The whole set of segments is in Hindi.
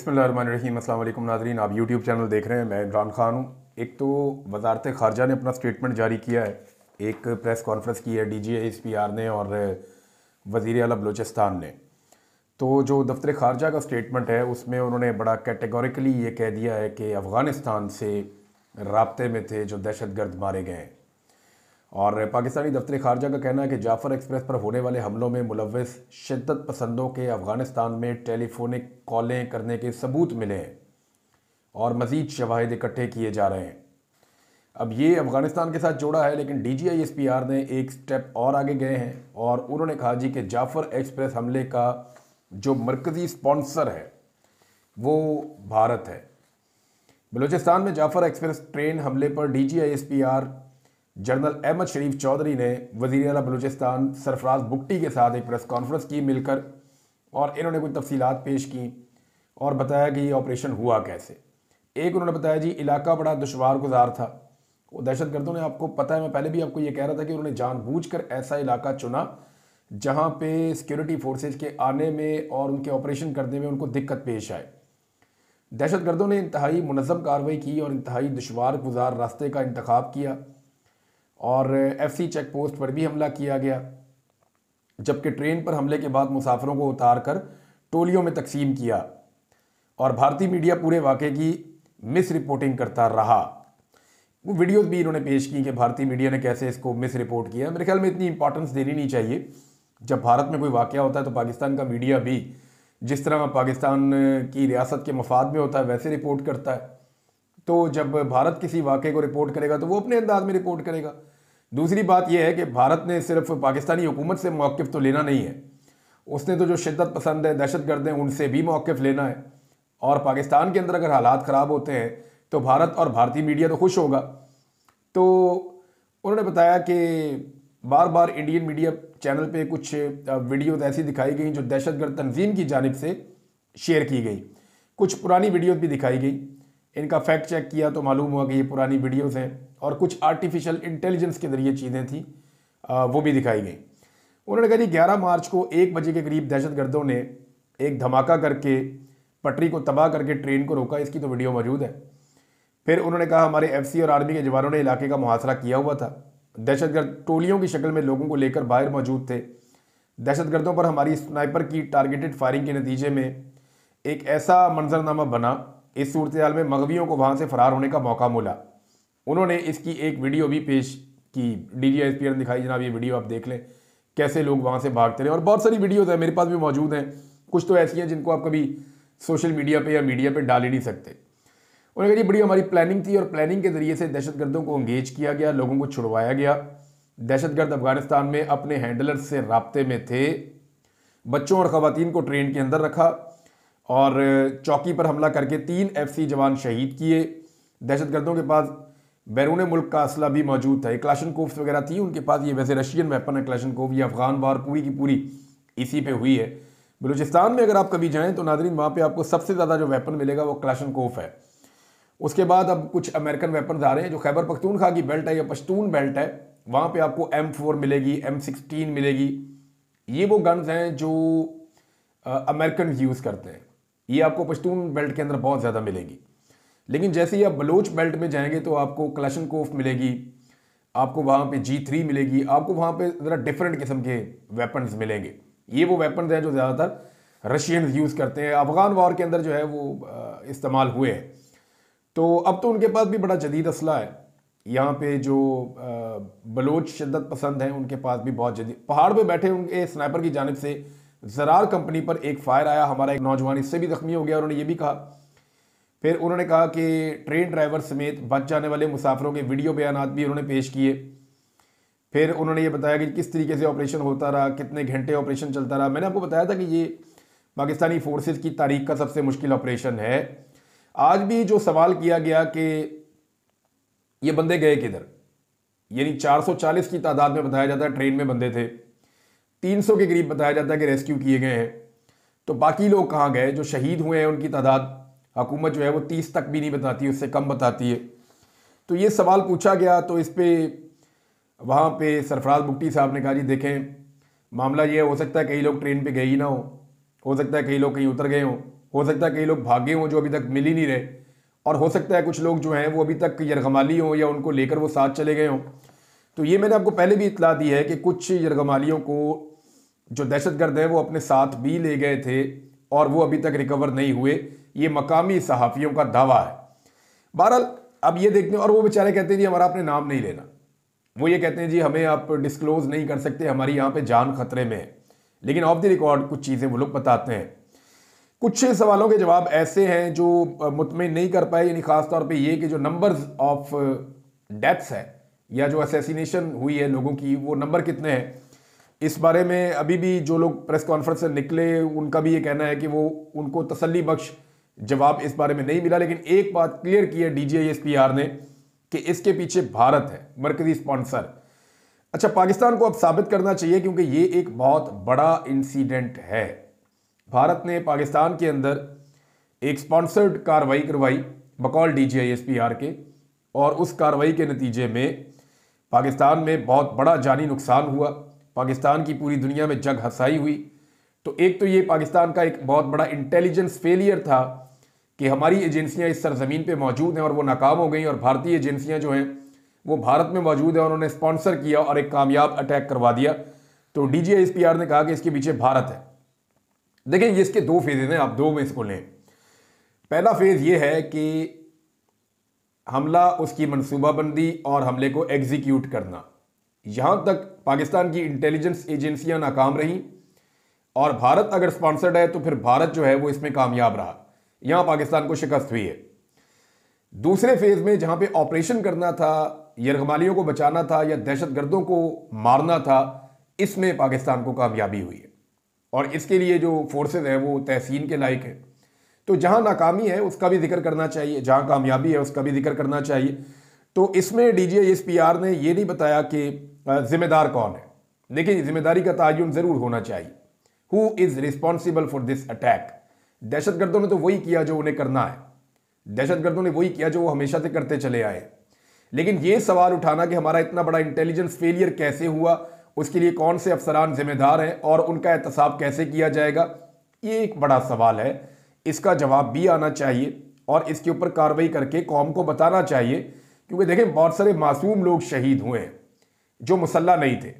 बिस्मिल्लाहिर्रहमानिर्रहीम। अस्सलाम वालेकुम नाज़रीन, आप यूट्यूब चैनल देख रहे हैं। मैं इमरान खान हूँ। एक तो वजारत ख़ारजा ने अपना स्टेटमेंट जारी किया है, एक प्रेस कॉन्फ्रेंस की है DGISPR ने और वज़ीर आला बलूचिस्तान ने। तो जो दफ्तर ख़ारजा का स्टेटमेंट है उसमें उन्होंने बड़ा कैटेगोरिकली ये कह दिया है कि अफ़गानिस्तान से राब्ते में थे जो दहशतगर्द मारे गए हैं। और पाकिस्तानी दफ्तर ख़ारजा का कहना है कि जाफ़र एक्सप्रेस पर होने वाले हमलों में मुलव्वस शिद्दत पसंदों के अफ़गानिस्तान में टेलीफोनिक कॉलें करने के सबूत मिले हैं और मज़ीद शवाहिद इकट्ठे किए जा रहे हैं। अब ये अफ़गानिस्तान के साथ जोड़ा है, लेकिन DGISPR ने एक स्टेप और आगे गए हैं और उन्होंने कहा जी कि जाफ़र एक्सप्रेस हमले का जो मरकज़ी स्पॉन्सर है वो भारत है। बलूचिस्तान में जाफ़र एक्सप्रेस ट्रेन हमले पर DGISPR जनरल अहमद शरीफ चौधरी ने वज़ीर आला बलूचिस्तान सरफराज बुगटी के साथ एक प्रेस कॉन्फ्रेंस की मिलकर, और इन्होंने कुछ तफसीलात पेश की और बताया कि ये ऑपरेशन हुआ कैसे। एक उन्होंने बताया जी इलाका बड़ा दुश्वार गुजार था, वो दहशतगर्दों ने, आपको पता है मैं पहले भी आपको ये कह रहा था कि उन्होंने जानबूझकर ऐसा इलाका चुना जहाँ पे सिक्योरिटी फोर्सेज के आने में और उनके ऑपरेशन करने में उनको दिक्कत पेश आए। दहशतगर्दों ने इंतहाई मुनज़्ज़म कार्रवाई की और इंतहाई दुश्वार गुजार रास्ते का इंतखाब किया और FC चेक पोस्ट पर भी हमला किया गया, जबकि ट्रेन पर हमले के बाद मुसाफिरों को उतार कर टोलियों में तकसीम किया और भारतीय मीडिया पूरे वाक़े की मिस रिपोर्टिंग करता रहा। वो वीडियोस भी इन्होंने पेश की कि भारतीय मीडिया ने कैसे इसको मिस रिपोर्ट किया। मेरे ख्याल में इतनी इंपॉर्टेंस देनी नहीं चाहिए। जब भारत में कोई वाक़या होता है तो पाकिस्तान का मीडिया भी जिस तरह पाकिस्तान की रियासत के मफाद में होता है वैसे रिपोर्ट करता है। तो जब भारत किसी वाक़े को रिपोर्ट करेगा तो वो अपने अंदाज में रिपोर्ट करेगा। दूसरी बात यह है कि भारत ने सिर्फ पाकिस्तानी हुकूमत से मौक़िफ़ तो लेना नहीं है, उसने तो जो शिद्दत पसंद है, दहशतगर्द हैं, उनसे भी मौक़िफ़ लेना है। और पाकिस्तान के अंदर अगर हालात ख़राब होते हैं तो भारत और भारतीय मीडिया तो खुश होगा। तो उन्होंने बताया कि बार बार इंडियन मीडिया चैनल पे कुछ वीडियोस ऐसी दिखाई गई जो दहशतगर्द तंजीम की जानिब से शेयर की गई, कुछ पुरानी वीडियोस भी दिखाई गई। इनका फैक्ट चेक किया तो मालूम हुआ कि ये पुरानी वीडियोस हैं और कुछ आर्टिफिशियल इंटेलिजेंस के ज़रिए चीज़ें थी, वो भी दिखाई गई। उन्होंने कहा जी 11 मार्च को 1 बजे के करीब दहशतगर्दों ने एक धमाका करके पटरी को तबाह करके ट्रेन को रोका, इसकी तो वीडियो मौजूद है। फिर उन्होंने कहा हमारे FC और आर्मी के जवानों ने इलाके का मुहासरा किया हुआ था। दहशतगर्द टोलियों की शक्ल में लोगों को लेकर बाहर मौजूद थे। दहशतगर्दों पर हमारी स्नाइपर की टारगेटेड फायरिंग के नतीजे में एक ऐसा मंजरनामा बना, इस सूरत हाल में मगवियों को वहाँ से फरार होने का मौका मिला। उन्होंने इसकी एक वीडियो भी पेश की, DGISPR ने दिखाई, जनाब ये वीडियो आप देख लें कैसे लोग वहाँ से भागते रहे। और बहुत सारी वीडियोज़ हैं, मेरे पास भी मौजूद हैं, कुछ तो ऐसी हैं जिनको आप कभी सोशल मीडिया पे या मीडिया पे डाल ही नहीं सकते। उन्होंने कहा बड़ी हमारी प्लानिंग थी और प्लानिंग के ज़रिए से दहशतगर्दों को इंगेज किया गया, लोगों को छुड़वाया गया। दहशतगर्द अफगानिस्तान में अपने हैंडलर्स से राब्ते में थे। बच्चों और ख़वातीन को ट्रेन के अंदर रखा और चौकी पर हमला करके 3 FC जवान शहीद किए। दहशतगर्दों के पास बैरून मुल्क का असला भी मौजूद था, क्लाशनकोव्स वगैरह थी उनके पास। ये वैसे रशियन वेपन है क्लाशनकोव, ये अफगान वार पूरी की पूरी इसी पे हुई है। बलूचिस्तान में अगर आप कभी जाएं तो नाज़रीन वहाँ पे आपको सबसे ज़्यादा जो वेपन मिलेगा वो क्लाशनकोव है। उसके बाद अब कुछ अमेरिकन वेपन आ रहे हैं। जो खैबर पख्तूनख्वा की बेल्ट है या पश्तून बेल्ट है, वहाँ पर आपको M4 मिलेगी, M16 मिलेगी। ये वो गन्स हैं जो अमेरिकन यूज़ करते हैं, ये आपको पश्तून बेल्ट के अंदर बहुत ज़्यादा मिलेगी। लेकिन जैसे ही आप बलोच बेल्ट में जाएंगे तो आपको क्लाशनकोव मिलेगी, आपको वहाँ पे G3 मिलेगी, आपको वहाँ पे ज़रा डिफरेंट किस्म के वेपन्स मिलेंगे। ये वो वेपन्स हैं जो ज़्यादातर रशियंस यूज़ करते हैं, अफ़गान वॉर के अंदर जो है वो इस्तेमाल हुए हैं। तो अब तो उनके पास भी बड़ा जदीद असला है। यहाँ पे जो बलोच शिद्दत पसंद हैं उनके पास भी बहुत जदीद, पहाड़ पर बैठे उनके स्नाइपर की जानिब से ज़रार कंपनी पर एक फायर आया, हमारा एक नौजवान इससे भी ज़ख्मी हो गया। उन्होंने ये भी कहा। फिर उन्होंने कहा कि ट्रेन ड्राइवर समेत बच जाने वाले मुसाफिरों के वीडियो बयानात भी उन्होंने पेश किए। फिर उन्होंने ये बताया कि किस तरीके से ऑपरेशन होता रहा, कितने घंटे ऑपरेशन चलता रहा। मैंने आपको बताया था कि ये पाकिस्तानी फोर्सेस की तारीख का सबसे मुश्किल ऑपरेशन है। आज भी जो सवाल किया गया कि ये बंदे गए किधर, यानी 440 की तादाद में बताया जाता है ट्रेन में बंदे थे, 300 के करीब बताया जाता है कि रेस्क्यू किए गए हैं, तो बाकी लोग कहाँ गए? जो शहीद हुए हैं उनकी तादाद हुकूमत जो है वो 30 तक भी नहीं बताती, उससे कम बताती है। तो ये सवाल पूछा गया तो इस पर वहाँ पे सरफराज बुगटी साहब ने कहा जी देखें मामला ये हो सकता है कई लोग ट्रेन पे गए ही ना हो सकता है कई लोग कहीं उतर गए हों, हो सकता है कई लोग भागे हों जो अभी तक मिल ही नहीं रहे, और हो सकता है कुछ लोग जो हैं वो अभी तक यरगमाली हों या उनको लेकर वो साथ चले गए हों। तो ये मैंने आपको पहले भी इतला दी है कि कुछ यरगमालियों को जो दहशतगर्द हैं वो अपने साथ भी ले गए थे और वो अभी तक रिकवर नहीं हुए, ये मकामी सहाफ़ियों का दावा है। बहरहाल अब ये देखते हैं, और वो बेचारे कहते हैं जी हमारा आपने नाम नहीं लेना, वो ये कहते हैं जी हमें आप डिस्क्लोज नहीं कर सकते, हमारी यहाँ पे जान खतरे में है, लेकिन ऑफ द रिकॉर्ड कुछ चीज़ें वो लोग बताते हैं। कुछ सवालों के जवाब ऐसे हैं जो मुतमिन नहीं कर पाए, यानी खास तौर पे ये कि जो नंबर्स ऑफ डेथ्स है या जो असैसिनेशन हुई है लोगों की, वो नंबर कितने हैं, इस बारे में अभी भी जो लोग प्रेस कॉन्फ्रेंस से निकले उनका भी ये कहना है कि वो उनको तसल्ली बख्श जवाब इस बारे में नहीं मिला। लेकिन एक बात क्लियर की है DGISPR ने कि इसके पीछे भारत है मरकजी स्पॉन्सर। अच्छा, पाकिस्तान को अब साबित करना चाहिए क्योंकि ये एक बहुत बड़ा इंसिडेंट है। भारत ने पाकिस्तान के अंदर एक स्पॉन्सर्ड कार्रवाई करवाई बकौल DGISPR के, और उस कार्रवाई के नतीजे में पाकिस्तान में बहुत बड़ा जानी नुकसान हुआ, पाकिस्तान की पूरी दुनिया में जग हंसाई हुई। तो एक तो ये पाकिस्तान का एक बहुत बड़ा इंटेलिजेंस फेलियर था कि हमारी एजेंसियां इस सरजमीन पे मौजूद हैं और वो नाकाम हो गई, और भारतीय एजेंसियां जो हैं वो भारत में मौजूद हैं, उन्होंने स्पॉन्सर किया और एक कामयाब अटैक करवा दिया। तो DGISPR ने कहा कि इसके पीछे भारत है। देखिए ये इसके दो फेजेज हैं, आप दो में इसको लें। पहला फेज ये है कि हमला, उसकी मनसूबाबंदी और हमले को एग्जीक्यूट करना। यहां तक पाकिस्तान की इंटेलिजेंस एजेंसियां नाकाम रहीं, और भारत अगर स्पॉन्सर्ड है तो फिर भारत जो है वो इसमें कामयाब रहा, यहां पाकिस्तान को शिकस्त हुई है। दूसरे फेज में जहां पे ऑपरेशन करना था, यरगमालियों को बचाना था या दहशतगर्दों को मारना था, इसमें पाकिस्तान को कामयाबी हुई है, और इसके लिए जो फोर्सेज हैं वो तहसीन के लायक है। तो जहां नाकामी है उसका भी जिक्र करना चाहिए, जहां कामयाबी है उसका भी जिक्र करना चाहिए। तो इसमें DGISPR ने ये नहीं बताया कि जिम्मेदार कौन है, लेकिन जिम्मेदारी का तयन जरूर होना चाहिए। Who is responsible for this attack? दहशतगर्दों ने तो वही किया जो उन्हें करना है, दहशतगर्दों ने वही किया जो वो हमेशा से करते चले आए। लेकिन ये सवाल उठाना कि हमारा इतना बड़ा इंटेलिजेंस फेलियर कैसे हुआ, उसके लिए कौन से अफसरान जिम्मेदार हैं और उनका एहतसाब कैसे किया जाएगा, ये एक बड़ा सवाल है। इसका जवाब भी आना चाहिए और इसके ऊपर कार्रवाई करके कौम को बताना चाहिए, क्योंकि देखें बहुत सारे मासूम लोग शहीद हुए हैं जो मुसल्ला नहीं थे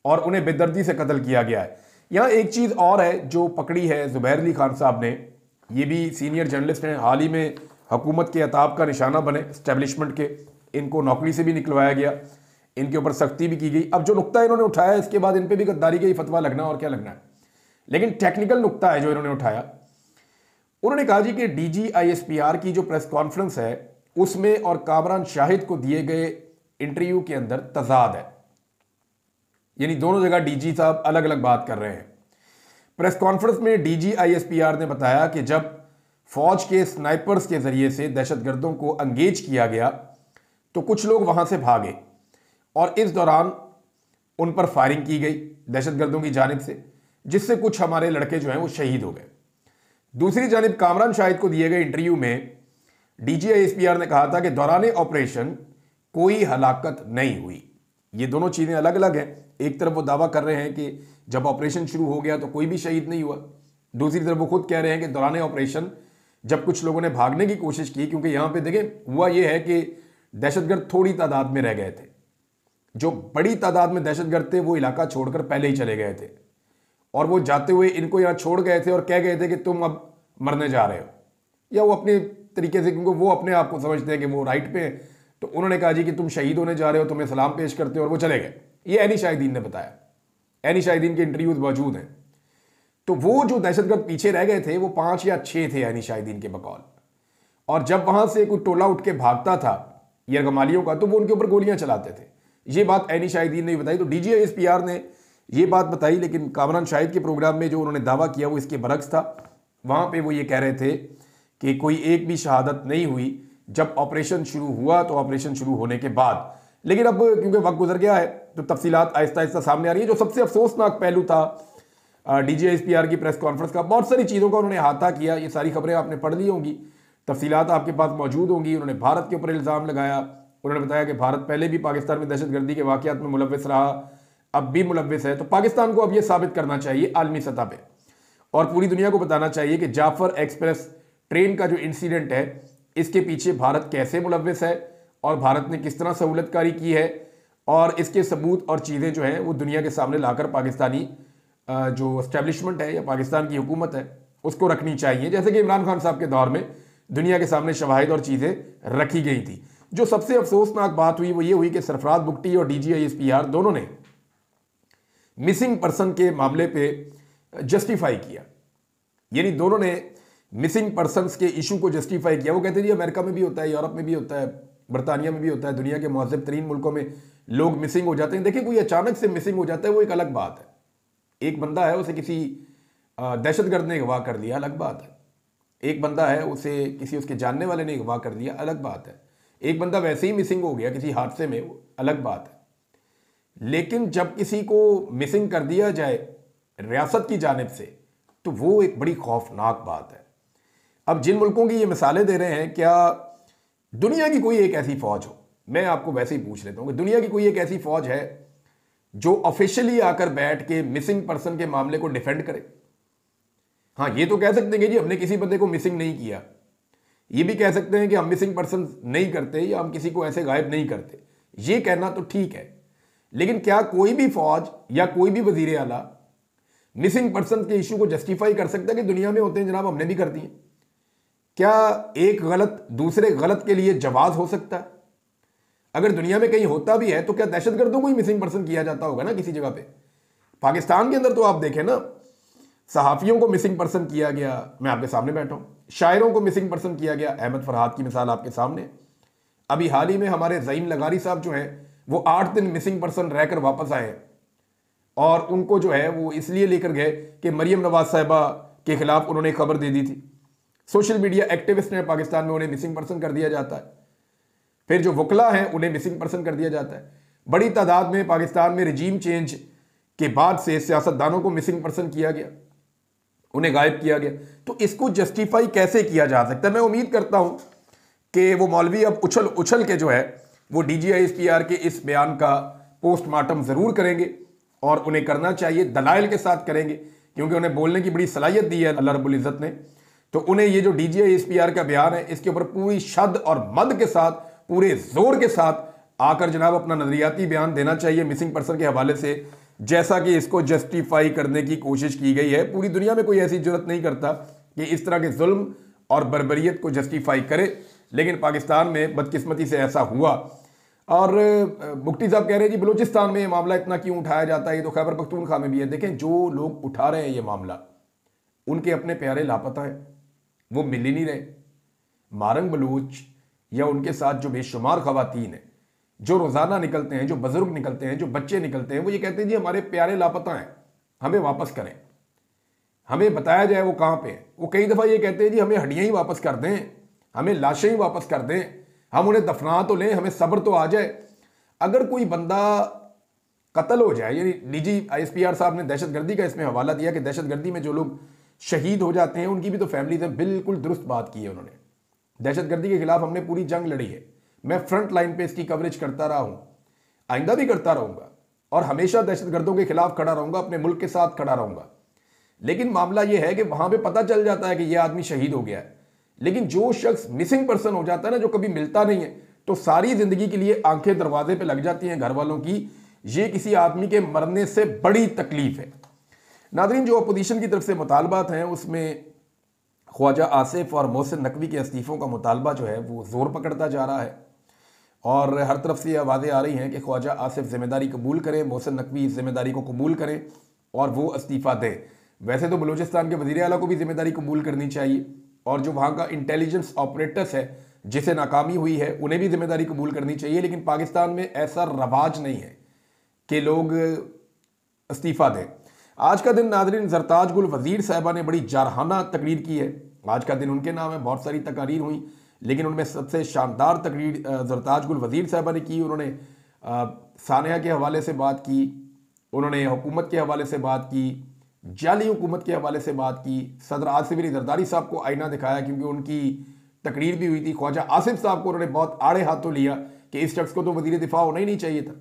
और उन्हें बेदर्दी से कत्ल किया गया है। यहाँ एक चीज़ और है जो पकड़ी है ज़ुबैर अली खान साहब ने, ये भी सीनियर जर्नलिस्ट हैं, हाल ही में हुकूमत के अताब का निशाना बने एस्टेब्लिशमेंट के, इनको नौकरी से भी निकलवाया गया, इनके ऊपर सख्ती भी की गई। अब जो नुक्ता इन्होंने उठाया इसके बाद इन पर भी गद्दारी का ही फतवा लगना और क्या लगना है, लेकिन टेक्निकल नुक्ता है जो इन्होंने उठाया। उन्होंने कहा जी कि DGISPR की जो प्रेस कॉन्फ्रेंस है उसमें और कामरान शाहिद को दिए गए इंटरव्यू के अंदर तजाद है, यानी दोनों जगह DG साहब अलग अलग बात कर रहे हैं। प्रेस कॉन्फ्रेंस में DGISPR ने बताया कि जब फौज के स्नाइपर्स के जरिए से दहशतगर्दों को एंगेज किया गया तो कुछ लोग वहां से भागे और इस दौरान उन पर फायरिंग की गई दहशतगर्दों की जानिब से, जिससे कुछ हमारे लड़के जो हैं वो शहीद हो गए। दूसरी जानिब कामरान शाहिद को दिए गए इंटरव्यू में DGISPR ने कहा था कि दौरान ऑपरेशन कोई हलाकत नहीं हुई। ये दोनों चीज़ें अलग अलग हैं। एक तरफ वो दावा कर रहे हैं कि जब ऑपरेशन शुरू हो गया तो कोई भी शहीद नहीं हुआ, दूसरी तरफ वो खुद कह रहे हैं कि दौरान ऑपरेशन जब कुछ लोगों ने भागने की कोशिश की, क्योंकि यहाँ पे देखें हुआ ये है कि दहशतगर्द थोड़ी तादाद में रह गए थे, जो बड़ी तादाद में दहशतगर्द थे वो इलाका छोड़कर पहले ही चले गए थे, और वो जाते हुए इनको यहाँ छोड़ गए थे और कह गए थे कि तुम अब मरने जा रहे हो, या वो अपने तरीके से, क्योंकि वो अपने आप को समझते हैं कि वो राइट पे हैं, तो उन्होंने कहा जी कि तुम शहीद होने जा रहे हो, तुम्हें सलाम पेश करते हो, और वो चले गए। ये एनी शाहिदीन ने बताया, एनी शाहिदीन के इंटरव्यूज मौजूद हैं। तो वो जो दहशतगर्द पीछे रह गए थे वो 5 या 6 थे एनी शाहिदीन के बकौल, और जब वहां से कोई टोला उठ के भागता था यरगमालियों का तो वो उनके ऊपर गोलियां चलाते थे। ये बात एनी शाहिदीन ने बताई, तो DGISPR ने ये बात बताई, लेकिन कामरान शाहिद के प्रोग्राम में जो उन्होंने दावा किया वो इसके बरक्स था। वहां पे वो ये कह रहे थे कि कोई एक भी शहादत नहीं हुई जब ऑपरेशन शुरू हुआ, तो ऑपरेशन शुरू होने के बाद। लेकिन अब क्योंकि वक्त गुजर गया है तो तफसीलात आहिस्ता आहिस्ता सामने आ रही है। जो सबसे अफसोसनाक पहलू था DGISPR की प्रेस कॉन्फ्रेंस का, बहुत सारी चीज़ों का उन्होंने अहाता किया, ये सारी खबरें आपने पढ़ ली होंगी, तफसीलात आपके पास मौजूद होंगी। उन्होंने भारत के ऊपर इल्ज़ाम लगाया, उन्होंने बताया कि भारत पहले भी पाकिस्तान में दहशतगर्दी के वाक़यात में मुलव्वस रहा, अब भी मुलव्वस है, तो पाकिस्तान को अब ये साबित करना चाहिए आलमी सतह पे। और पूरी दुनिया को बताना चाहिए कि जाफर एक्सप्रेस ट्रेन का जो इंसिडेंट है, इसके पीछे भारत कैसे मुलव्विस है और भारत ने किस तरह सहूलतकारी की है, और इसके सबूत और चीज़ें जो हैं वो दुनिया के सामने लाकर पाकिस्तानी जो एस्टेब्लिशमेंट है या पाकिस्तान की हुकूमत है उसको रखनी चाहिए, जैसे कि इमरान खान साहब के दौर में दुनिया के सामने शवाहिद और चीज़ें रखी गई थी। जो सबसे अफसोसनाक बात हुई वो ये हुई कि सरफराज बुगटी और DGISPR दोनों ने मिसिंग पर्सन के मामले पे जस्टिफाई किया, यानी दोनों ने मिसिंग पर्सनस के इशू को जस्टिफाई किया। वो कहते हैं जी अमेरिका में भी होता है, यूरोप में भी होता है, बरतानिया में भी होता है, दुनिया के महज़ब तरीन मुल्कों में लोग मिसिंग हो जाते हैं। देखिए, कोई अचानक से मिसिंग हो जाता है वो एक अलग बात है। एक बंदा है, उसे किसी दहशतगर्द ने अगवा कर लिया, अलग बात है। एक बंदा है, उसे किसी उसके जानने वाले ने अगवा कर लिया, अलग बात है। एक बंदा वैसे ही मिसिंग हो गया किसी हादसे में, वो अलग बात है। लेकिन जब किसी को मिसिंग कर दिया जाए रियासत की जानिब से तो वो एक बड़ी खौफनाक बात है। अब जिन मुल्कों की ये मिसालें दे रहे हैं, क्या दुनिया की कोई एक ऐसी फौज हो, मैं आपको वैसे ही पूछ लेता हूँ कि दुनिया की कोई एक ऐसी फौज है जो ऑफिशियली आकर बैठ के मिसिंग पर्सन के मामले को डिफेंड करे? हाँ, ये तो कह सकते हैं कि जी हमने किसी बंदे को मिसिंग नहीं किया, ये भी कह सकते हैं कि हम मिसिंग पर्सन नहीं करते या हम किसी को ऐसे गायब नहीं करते, ये कहना तो ठीक है। लेकिन क्या कोई भी फौज या कोई भी वजीर आला मिसिंग पर्सन के इशू को जस्टिफाई कर सकता है कि दुनिया में होते हैं जनाब, हमने भी कर दिए? क्या एक गलत दूसरे गलत के लिए जवाब हो सकता है? अगर दुनिया में कहीं होता भी है तो क्या दहशतगर्दों को ही मिसिंग पर्सन किया जाता होगा ना किसी जगह पे? पाकिस्तान के अंदर तो आप देखें ना, सहाफियों को मिसिंग पर्सन किया गया, मैं आपके सामने बैठा हूं, शायरों को मिसिंग पर्सन किया गया, अहमद फरहाद की मिसाल आपके सामने। अभी हाल ही में हमारे ज़ईम लगारी साहब जो हैं वो 8 दिन मिसिंग पर्सन रहकर वापस आए, और उनको जो है वो इसलिए लेकर गए कि मरियम नवाज साहिबा के खिलाफ उन्होंने खबर दे दी थी। सोशल मीडिया एक्टिविस्ट ने पाकिस्तान में उन्हें मिसिंग पर्सन कर दिया जाता है। फिर जो वकला हैं उन्हें मिसिंग पर्सन कर दिया जाता है। बड़ी तादाद में पाकिस्तान में रजीम चेंज के बाद से सियासतदानों को मिसिंग पर्सन किया गया, उन्हें गायब किया गया। तो इसको जस्टिफाई कैसे किया जा सकता है? मैं उम्मीद करता हूं कि वो मौलवी अब उछल उछल के जो है वो DGISPR के इस बयान का पोस्टमार्टम जरूर करेंगे, और उन्हें करना चाहिए, दलाइल के साथ करेंगे, क्योंकि उन्हें बोलने की बड़ी सलाहियत दी है अल्लाह रब्बुल इज़्ज़त ने। तो उन्हें ये जो DGISPR का बयान है इसके ऊपर पूरी शद और मद के साथ, पूरे जोर के साथ आकर जनाब अपना नजरियाती बयान देना चाहिए मिसिंग पर्सन के हवाले से, जैसा कि इसको जस्टिफाई करने की कोशिश की गई है। पूरी दुनिया में कोई ऐसी जरूरत नहीं करता कि इस तरह के जुल्म और बर्बरियत को जस्टिफाई करे, लेकिन पाकिस्तान में बदकिस्मती से ऐसा हुआ। और बुगटी साहब कह रहे हैं जी बलूचिस्तान में ये मामला इतना क्यों उठाया जाता है, ये तो खैबर पख्तूनख्वा में भी है। देखें, जो लोग उठा रहे हैं ये मामला, उनके अपने प्यारे लापता हैं, वो मिल ही नहीं रहे। मारंग बलूच या उनके साथ जो बेशुमार खवातीन हैं, जो रोज़ाना निकलते हैं, जो बुजुर्ग निकलते हैं, जो बच्चे निकलते हैं, वो ये कहते हैं जी हमारे प्यारे लापता हैं, हमें वापस करें, हमें बताया जाए वो कहाँ पे हैं। वो कई दफ़ा ये कहते हैं जी हमें हड्डियाँ ही वापस कर दें, हमें लाशें ही वापस कर दें, हम उन्हें दफना तो लें, हमें सब्र तो आ जाए। अगर कोई बंदा कत्ल हो जाए, यानी DGISPR साहब ने दहशतगर्दी का इसमें हवाला दिया कि दहशतगर्दी में जो लोग शहीद हो जाते हैं उनकी भी तो फैमिलीज हैं, बिल्कुल दुरुस्त बात की है उन्होंने। दहशतगर्दी के खिलाफ हमने पूरी जंग लड़ी है, मैं फ्रंट लाइन पे इसकी कवरेज करता रहा हूं, आइंदा भी करता रहूंगा, और हमेशा दहशतगर्दों के खिलाफ खड़ा रहूंगा, अपने मुल्क के साथ खड़ा रहूंगा। लेकिन मामला यह है कि वहां पे पता चल जाता है कि यह आदमी शहीद हो गया है, लेकिन जो शख्स मिसिंग पर्सन हो जाता है ना, जो कभी मिलता नहीं है, तो सारी जिंदगी के लिए आंखें दरवाजे पे लग जाती हैं घर वालों की। ये किसी आदमी के मरने से बड़ी तकलीफ है। नादरीन, जो अपोजिशन की तरफ से मुतालबात हैं उसमें ख्वाजा आसिफ और मोहसिन नकवी के इस्तीफ़ों का मुतालबा जो है वो ज़ोर पकड़ता जा रहा है, और हर तरफ से आवाज़ें आ रही हैं कि ख्वाजा आसिफ ज़िम्मेदारी कबूल करें, मोहसिन नकवी इस जिम्मेदारी को कबूल करें और वो इस्तीफ़ा दें। वैसे तो बलूचिस्तान के वज़ीर आला को भी जिम्मेदारी कबूल करनी चाहिए, और जो वहाँ का इंटेलिजेंस ऑपरेटर्स है जिसे नाकामी हुई है उन्हें भी जिम्मेदारी कबूल करनी चाहिए। लेकिन पाकिस्तान में ऐसा रवाज नहीं है कि लोग इस्तीफ़ा दें। आज का दिन नादरीन ज़रताज गुल वज़ीर साहिबा ने बड़ी जारहाना तकरीर की है। आज का दिन उनके नाम है, बहुत सारी तकारीर हुई, लेकिन उनमें सबसे शानदार तकरीर ज़रताज गुल वज़ीर साहिबा ने की। उन्होंने सानिया के हवाले से बात की, उन्होंने हुकूमत के हवाले से बात की, जाली हुकूमत के हवाले से बात की, सदर आसिफ अली जरदारी साहब को आईना दिखाया क्योंकि उनकी तकरीर भी हुई थी। ख्वाजा आसिफ साहब को उन्होंने बहुत आड़े हाथों लिया कि इस शख्स को तो वज़ीर दिफा होना ही नहीं चाहिए था,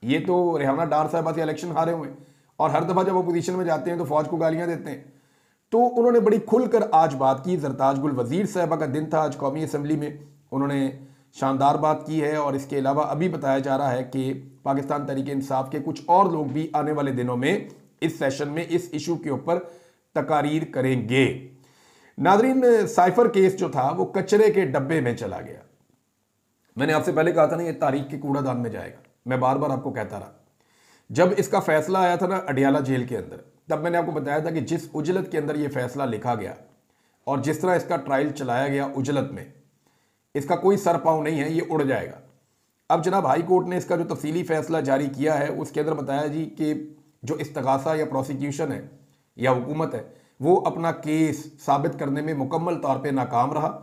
ये तो रेहाना डार साहबा से इलेक्शन हारे हुए, और हर दफ़ा जब अपोजिशन में जाते हैं तो फौज को गालियाँ देते हैं। तो उन्होंने बड़ी खुलकर आज बात की। जरताज गुल वजीर साहबा का दिन था आज कौमी असम्बली में, उन्होंने शानदार बात की है। और इसके अलावा अभी बताया जा रहा है कि पाकिस्तान तहरीक इंसाफ के कुछ और लोग भी आने वाले दिनों में इस सेशन में इस इशू के ऊपर तकारीर करेंगे। नादरीन, साइफर केस जो था वो कचरे के डब्बे में चला गया। मैंने आपसे पहले कहा था ना, ये तारीख के कूड़ादान में जाएगा। मैं बार बार आपको कहता रहा। जब इसका फैसला आया था ना अडियाला जेल के अंदर, तब मैंने आपको बताया था कि जिस उजलत के अंदर ये फैसला लिखा गया और जिस तरह इसका ट्रायल चलाया गया उजलत में, इसका कोई सर पाँव नहीं है, ये उड़ जाएगा। अब जनाब हाई कोर्ट ने इसका जो तफसीली फैसला जारी किया है उसके अंदर बताया जी कि जो इस्तगासा या प्रोसिक्यूशन है या हुकूमत है वो अपना केस साबित करने में मुकम्मल तौर पे नाकाम रहा।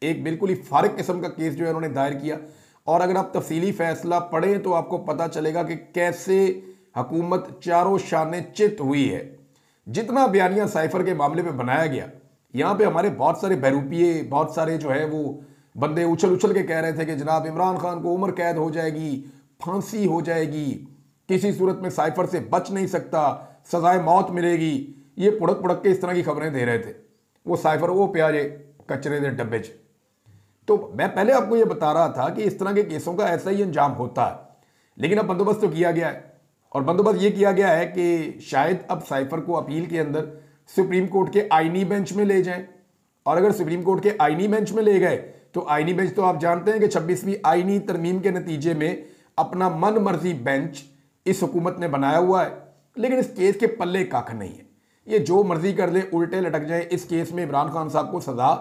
एक बिल्कुल ही फारिग किस्म का केस जो है उन्होंने दायर किया। और अगर आप तफसीली फैसला पढ़ें तो आपको पता चलेगा कि कैसे हुकूमत चारों शाने चित हुई है। जितना बयानिया साइफर के मामले में बनाया गया, यहाँ पे हमारे बहुत सारे बहरूपिये, बहुत सारे जो है वो बंदे उछल उछल के कह रहे थे कि जनाब इमरान खान को उम्र कैद हो जाएगी, फांसी हो जाएगी, किसी सूरत में साइफर से बच नहीं सकता, सजाए मौत मिलेगी। ये पुड़क पुड़क के इस तरह की खबरें दे रहे थे। वो साइफर वो प्याजे कचरे के डब्बे च। तो मैं पहले आपको ये बता रहा था कि इस तरह के केसों का ऐसा ही अंजाम होता है, लेकिन अब बंदोबस्त तो किया गया है। और बंदोबस्त ये किया गया है कि शायद अब साइफर को अपील के अंदर सुप्रीम कोर्ट के आईनी बेंच में ले जाएं। और अगर सुप्रीम कोर्ट के आईनी बेंच में ले गए तो आईनी बेंच तो आप जानते हैं कि 26वीं आईनी तरमीम के नतीजे में अपना मन मर्जी बेंच इस हुकूमत ने बनाया हुआ है। लेकिन इस केस के पल्ले कख नहीं है, ये जो मर्जी कर ले, उल्टे लटक जाए। इस केस में इमरान खान साहब को सजा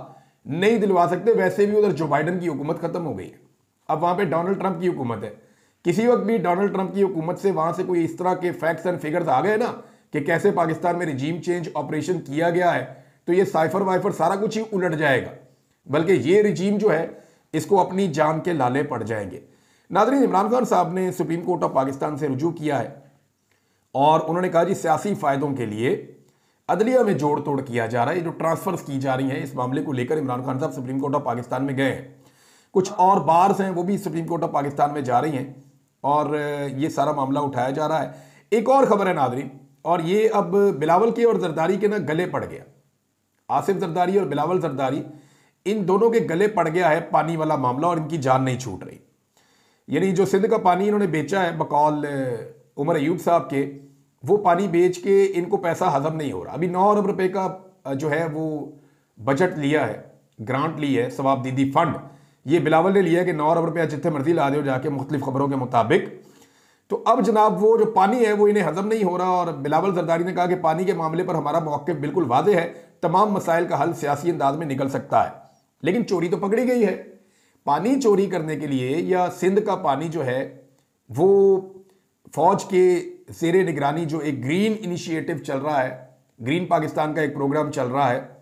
नहीं दिलवा सकते। वैसे भी उधर जो बाइडन की हुकूमत खत्म हो गई है, अब वहां पे डोनाल्ड ट्रंप की हुकूमत है। किसी वक्त भी डोनाल्ड ट्रंप की हुकूमत से वहां से कोई इस तरह के फैक्ट्स एंड फिगर्स आ गए ना कि कैसे पाकिस्तान में रिजीम चेंज ऑपरेशन किया गया है, तो ये साइफर वाइफर सारा कुछ ही उलट जाएगा। बल्कि ये रिजीम जो है इसको अपनी जान के लाले पड़ जाएंगे। नाज़रीन, इमरान खान साहब ने सुप्रीम कोर्ट ऑफ पाकिस्तान से रुजू किया है और उन्होंने कहा जी सियासी फायदों के लिए अदलिया में जोड़ तोड़ किया जा रहा है। ये जो ट्रांसफर्स की जा रही हैं, इस मामले को लेकर इमरान खान साहब सुप्रीम कोर्ट ऑफ पाकिस्तान में गए हैं। कुछ और बार्स हैं वो भी सुप्रीम कोर्ट ऑफ पाकिस्तान में जा रही हैं और ये सारा मामला उठाया जा रहा है। एक और खबर है नाज़रीन, और ये अब बिलावल के और जरदारी के ना गले पड़ गया। आसिफ जरदारी और बिलावल जरदारी, इन दोनों के गले पड़ गया है पानी वाला मामला और इनकी जान नहीं छूट रही। यानी जो सिंध का पानी इन्होंने बेचा है बकौल उमर अयूब साहब के, वो पानी बेच के इनको पैसा हजम नहीं हो रहा। अभी 9 अरब रुपए का जो है वो बजट लिया है, ग्रांट ली है, सवाब दीदी फंड ये बिलावल ने लिया है कि 9 अरब रुपया जितने मर्जी ला दो जाके मुख्तलिफ खबरों के मुताबिक। तो अब जनाब वो जो पानी है वो इन्हें हजम नहीं हो रहा और बिलावल जरदारी ने कहा कि पानी के मामले पर हमारा मौक़िफ़ बिल्कुल वाज़ेह है, तमाम मसाइल का हल सियासी अंदाज में निकल सकता है। लेकिन चोरी तो पकड़ी गई है। पानी चोरी करने के लिए या सिंध का पानी जो है वो फौज के ज़ेरे निगरानी जो एक ग्रीन इनिशिएटिव चल रहा है, ग्रीन पाकिस्तान का एक प्रोग्राम चल रहा है,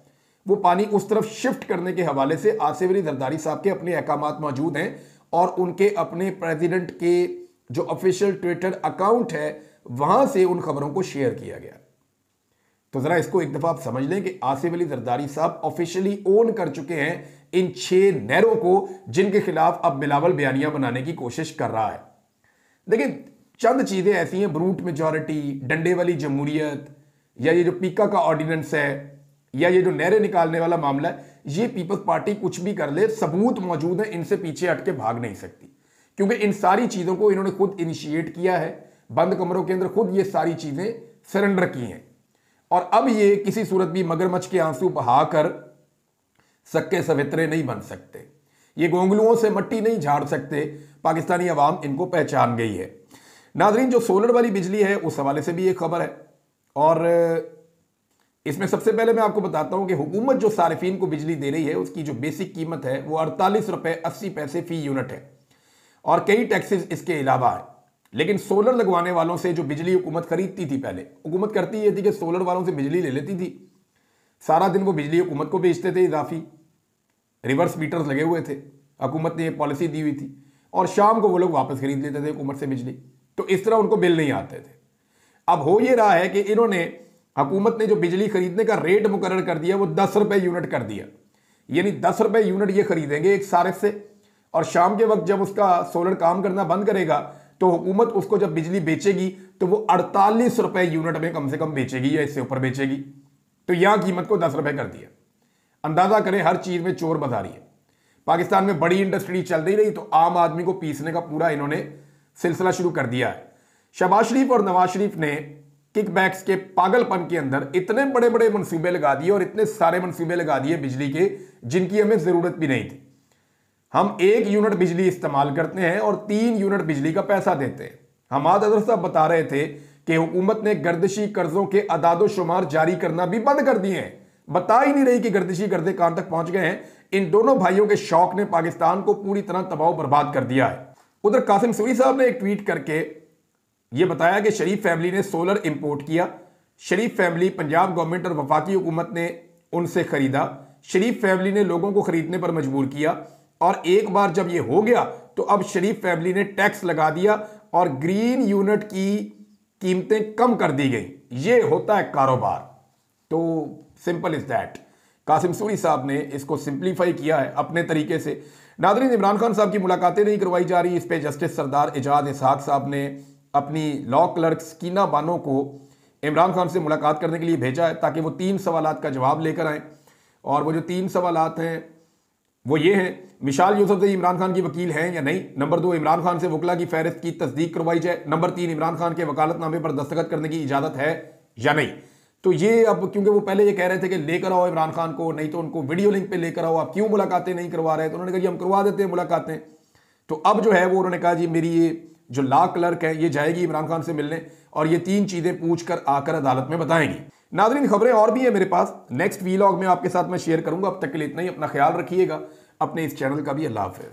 वो पानी उस तरफ शिफ्ट करने के हवाले से आसिफ अली जरदारी साहब के अपने अहकामात मौजूद हैं और उनके अपने प्रेसिडेंट के जो ऑफिशियल ट्विटर अकाउंट है वहां से उन खबरों को शेयर किया गया। तो जरा इसको एक दफा आप समझ लें कि आसिफ अली जरदारी साहब ऑफिशियली ओन कर चुके हैं इन 6 नहरों को जिनके खिलाफ अब बिलावल बयानिया बनाने की कोशिश कर रहा है। देखिए, चंद चीजें ऐसी हैं, ब्रूट मेजॉरिटी, डंडे वाली जमहूरियत, या ये जो पीका का ऑर्डिनेंस है, या ये जो नहरें निकालने वाला मामला है, ये पीपल्स पार्टी कुछ भी कर ले, सबूत मौजूद है, इनसे पीछे हट के भाग नहीं सकती। क्योंकि इन सारी चीजों को इन्होंने खुद इनिशिएट किया है, बंद कमरों के अंदर खुद ये सारी चीजें सरेंडर की हैं। और अब ये किसी सूरत भी मगरमच्छ के आंसू बहाकर सक्के सवित्रे नहीं बन सकते, ये गोंगलुओं से मट्टी नहीं झाड़ सकते। पाकिस्तानी अवाम इनको पहचान गई है। नाजरीन, जो सोलर वाली बिजली है उस हवाले से भी एक खबर है और इसमें सबसे पहले मैं आपको बताता हूं कि हुकूमत जो सारिफीन को बिजली दे रही है उसकी जो बेसिक कीमत है वो 48 रुपए 80 पैसे फी यूनिट है और कई टैक्सेस इसके अलावा है। लेकिन सोलर लगवाने वालों से जो बिजली हुकूमत खरीदती थी, पहले हुकूमत करती ये थी कि सोलर वालों से बिजली ले लेती थी, सारा दिन वो बिजली हुकूमत को बेचते थे, इजाफी रिवर्स मीटर्स लगे हुए थे, हुकूमत ने ये पॉलिसी दी हुई थी, और शाम को वो लोग वापस खरीद लेते थे हुकूमत से बिजली। तो इस तरह उनको बिल नहीं आते थे। अब हो ये रहा है कि इन्होंने, हुकूमत ने जो बिजली खरीदने का रेट मुकर्रर कर दिया वो 10 रुपए यूनिट कर दिया। यानी 10 रुपए यूनिट ये खरीदेंगे एक सारिफ से, और शाम के वक्त जब उसका सोलर काम करना बंद करेगा तो हुकूमत उसको जब बिजली बेचेगी तो वो 48 रुपए यूनिट में कम से कम बेचेगी या इससे ऊपर बेचेगी। तो तो यहां कीमत को 10 रुपए कर दिया। अंदाजा करें, हर चीज में चोर बाजारी है। पाकिस्तान में बड़ी इंडस्ट्री चल रही तो आम आदमी को पीसने का पूरा इन्होंने सिलसिला शुरू कर दिया है। शहबाज शरीफ और नवाज शरीफ ने किकबैक्स के पागलपन के अंदर इतने बड़े बड़े मंसूबे लगा दिए और इतने सारे मंसूबे लगा दिए बिजली के, जिनकी हमें जरूरत भी नहीं थी। हम 1 यूनिट बिजली इस्तेमाल करते हैं और 3 यूनिट बिजली का पैसा देते हैं। हमाद अजहर साहब बता रहे थे कि हुकूमत ने गर्दिशी कर्जों के अदादो शुमार जारी करना भी बंद कर दिए हैं। बता ही नहीं रही कि गर्दिशी कर्जे कहां तक पहुंच गए हैं। इन दोनों भाइयों के शौक ने पाकिस्तान को पूरी तरह तबाह बर्बाद कर दिया है। उधर कासिम सूरी साहब ने एक ट्वीट करके यह बताया कि शरीफ फैमिली ने सोलर इंपोर्ट किया। शरीफ फैमिली, पंजाब गवर्नमेंट और वफाकी हुकूमत ने उनसे खरीदा। शरीफ फैमिली ने लोगों को खरीदने पर मजबूर किया और एक बार जब यह हो गया तो अब शरीफ फैमिली ने टैक्स लगा दिया और ग्रीन यूनिट की कीमतें कम कर दी गई। यह होता है कारोबार। तो simple is that. Qasim Suri साहब ने इसको सिंप्लीफाई किया है अपने तरीके से। नादरीन, इमरान खान साहब की मुलाकातें नहीं करवाई जा रही। इस पे जस्टिस सरदार एजाज इसहाक साहब ने अपनी लॉ क्लर्क सकीना बानो को इमरान खान से मुलाकात करने के लिए भेजा है ताकि वो 3 सवालात का जवाब लेकर आए। और वो जो 3 सवालात हैं वो ये हैं, मिशाल यूसुफजई इमरान खान की वकील हैं या नहीं। नंबर 2, इमरान खान से वकला की फहरिस्त की तस्दीक करवाई जाए। नंबर 3, इमरान खान के वकालतनामे पर दस्तखत करने की इजाजत है या नहीं। तो ये अब, क्योंकि वो पहले ये कह रहे थे कि लेकर आओ इमरान खान को, नहीं तो उनको वीडियो लिंक पे लेकर आओ, आप क्यों मुलाकातें नहीं करवा रहे। तो उन्होंने कहा जी हम करवा देते हैं मुलाकातें। तो अब जो है वो उन्होंने कहा जी मेरी ये जो लॉ क्लर्क है ये जाएगी इमरान खान से मिलने और ये 3 चीजें पूछ कर आकर अदालत में बताएंगी। नाज़रीन, खबरें और भी है मेरे पास, नेक्स्ट वीलॉग में आपके साथ मैं शेयर करूंगा। अब तक के लिए इतना ही। अपना ख्याल रखिएगा, अपने इस चैनल का भी। अल्लाह हाफिज़।